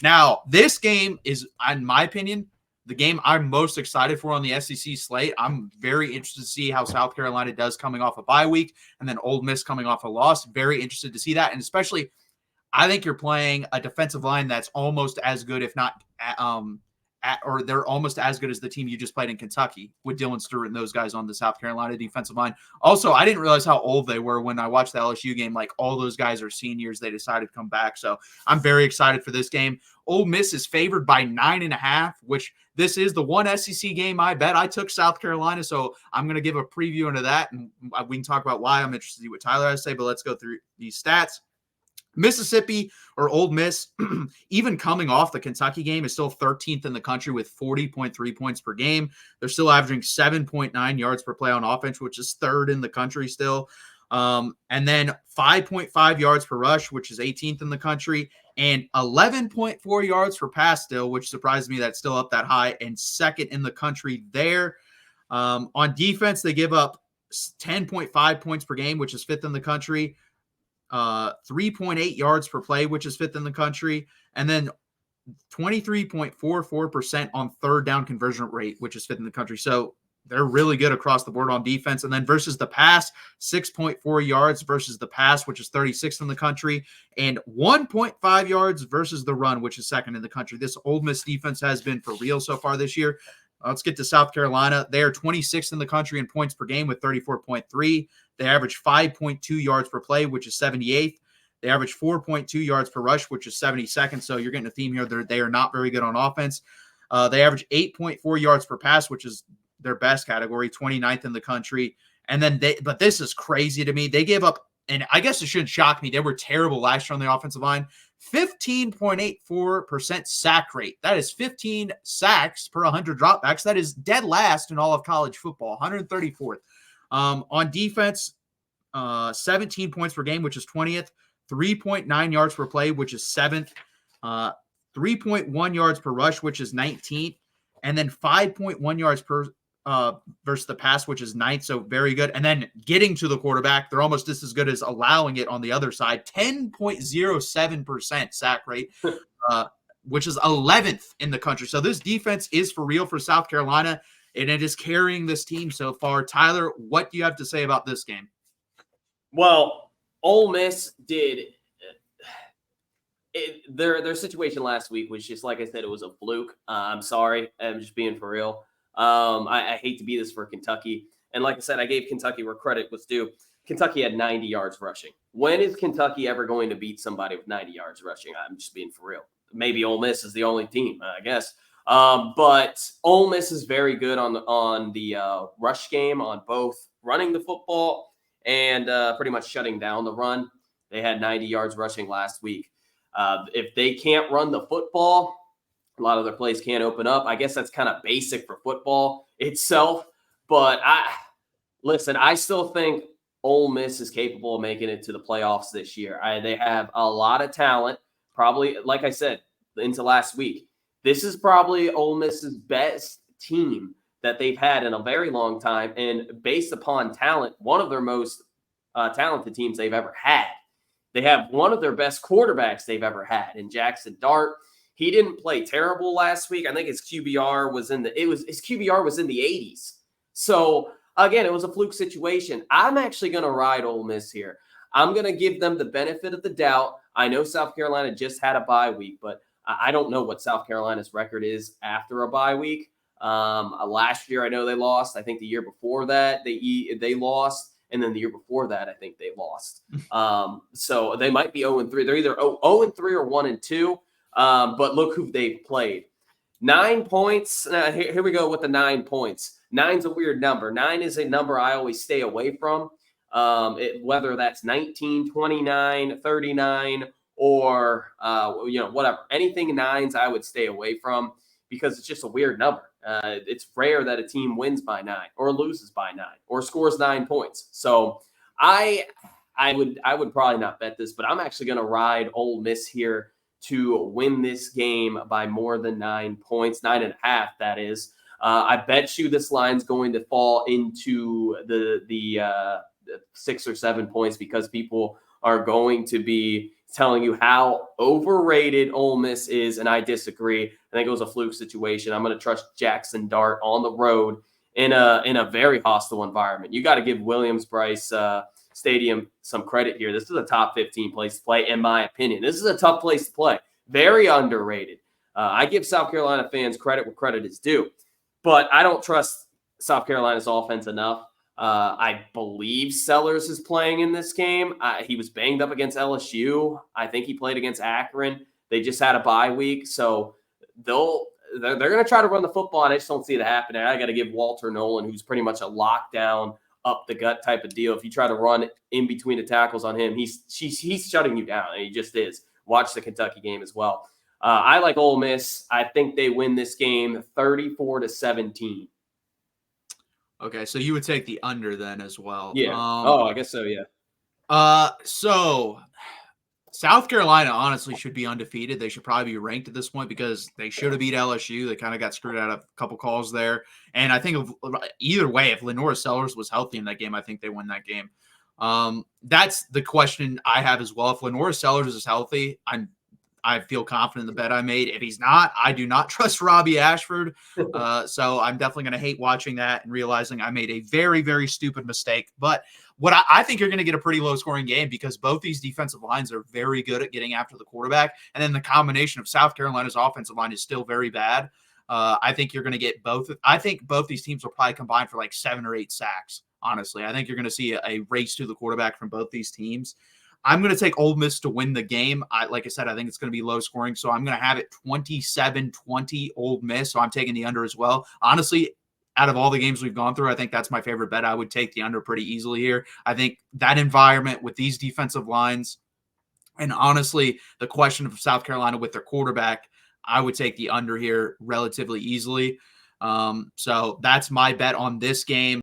Now, this game is, in my opinion, the game I'm most excited for on the SEC slate. I'm very interested to see how South Carolina does coming off a bye week, and then Ole Miss coming off a loss. Very interested to see that, and especially, I think you're playing a defensive line that's almost as good, if not or they're almost as good as the team you just played in Kentucky with Dylan Stewart and those guys on the South Carolina defensive line. Also, I didn't realize how old they were when I watched the LSU game. Like, all those guys are seniors. They decided to come back. So I'm very excited for this game. Ole Miss is favored by 9.5, which this is the one SEC game I bet. I took South Carolina, so I'm going to give a preview into that, and we can talk about why. I'm interested to see what Tyler has to say, but let's go through these stats. Mississippi or Ole Miss, even coming off the Kentucky game, is still 13th in the country with 40.3 points per game. They're still averaging 7.9 yards per play on offense, which is third in the country still. And then 5.5 yards per rush, which is 18th in the country, and 11.4 yards per pass still, which surprised me that's still up that high, and second in the country there. On defense, they give up 10.5 points per game, which is fifth in the country. 3.8 yards per play, which is fifth in the country, and then 23.44% on third down conversion rate, which is fifth in the country. So they're really good across the board on defense. And then versus the pass, 6.4 yards versus the pass, which is 36th in the country, and 1.5 yards versus the run, which is second in the country. This Ole Miss defense has been for real so far this year. Let's get to South Carolina. They are 26th in the country in points per game with 34.3. They average 5.2 yards per play, which is 78th. They average 4.2 yards per rush, which is 72nd. So you're getting a theme here. They are not very good on offense. They average 8.4 yards per pass, which is their best category, 29th in the country. And then but this is crazy to me. They gave up, and I guess it shouldn't shock me, they were terrible last year on the offensive line. 15.84% sack rate. That is 15 sacks per 100 dropbacks. That is dead last in all of college football, 134th. On defense, 17 points per game, which is 20th. 3.9 yards per play, which is 7th. 3.1 yards per rush, which is 19th. And then 5.1 yards per versus the pass, which is 9th. So very good. And then getting to the quarterback, they're almost just as good as allowing it on the other side. 10.07% sack rate, which is 11th in the country. So this defense is for real for South Carolina, and it is carrying this team so far. Tyler, what do you have to say about this game? Well, Ole Miss did their situation last week was just, like I said, it was a fluke. I'm sorry. I'm just being for real. I hate to be this for Kentucky. And like I said, I gave Kentucky where credit was due. Kentucky had 90 yards rushing. When is Kentucky ever going to beat somebody with 90 yards rushing? I'm just being for real. Maybe Ole Miss is the only team, I guess. But Ole Miss is very good on the rush game, on both running the football and pretty much shutting down the run. They had 90 yards rushing last week. If they can't run the football, a lot of their plays can't open up. I guess that's kind of basic for football itself. But I still think Ole Miss is capable of making it to the playoffs this year. They have a lot of talent. Probably, like I said, into last week, this is probably Ole Miss's best team that they've had in a very long time. And based upon talent, one of their most talented teams they've ever had. They have one of their best quarterbacks they've ever had in Jackson Dart. He didn't play terrible last week. I think his QBR was in the 80s. So again, it was a fluke situation. I'm actually going to ride Ole Miss here. I'm going to give them the benefit of the doubt. I know South Carolina just had a bye week, but I don't know what South Carolina's record is after a bye week. Last year, I know they lost. I think the year before that, they lost. And then the year before that, I think they lost. So they might be 0-3. They're either 0-3 or 1-2. But look who they've played. 9 points. Here we go with the 9 points. 9's a weird number. 9 is a number I always stay away from. Whether that's 19, 29, 39, or whatever. Anything 9s I would stay away from because it's just a weird number. It's rare that a team wins by 9 or loses by 9 or scores 9 points. So I would probably not bet this, but I'm actually going to ride Ole Miss here to win this game by more than 9 points, 9.5. That is. I bet you this line's going to fall into the 6 or 7 points because people are going to be telling you how overrated Ole Miss is, and I disagree. I think it was a fluke situation. I'm going to trust Jackson Dart on the road in a very hostile environment. You got to give Williams-Brice Stadium some credit here. This is a top 15 place to play, in my opinion. This is a tough place to play. Very underrated. I give South Carolina fans credit where credit is due, but I don't trust South Carolina's offense enough. I believe Sellers is playing in this game. He was banged up against LSU. I think he played against Akron. They just had a bye week, so they're going to try to run the football, and I just don't see it happening. I got to give Walter Nolan, who's pretty much a lockdown, up the gut type of deal. If you try to run in between the tackles on him, he's shutting you down, and he just is. Watch the Kentucky game as well. I like Ole Miss. I think they win this game 34-17. Okay, so you would take the under then as well. Yeah. I guess so, yeah. So South Carolina honestly should be undefeated. They should probably be ranked at this point because they should have beat LSU. They kind of got screwed out of a couple calls there. And I think either way, if Lenora Sellers was healthy in that game, I think they win that game. That's the question I have as well. If Lenora Sellers is healthy, I feel confident in the bet I made. If he's not, I do not trust Robbie Ashford. So I'm definitely going to hate watching that and realizing I made a very, very stupid mistake. But what I think you're going to get a pretty low scoring game because both these defensive lines are very good at getting after the quarterback. And then the combination of South Carolina's offensive line is still very bad. I think you're going to get both. I think both these teams will probably combine for like 7 or 8 sacks. Honestly, I think you're going to see a race to the quarterback from both these teams. I'm going to take Ole Miss to win the game. Like I said, I think it's going to be low scoring. So I'm going to have it 27-20 Ole Miss. So I'm taking the under as well. Honestly, out of all the games we've gone through, I think that's my favorite bet. I would take the under pretty easily here. I think that environment with these defensive lines and honestly, the question of South Carolina with their quarterback, I would take the under here relatively easily. So that's my bet on this game.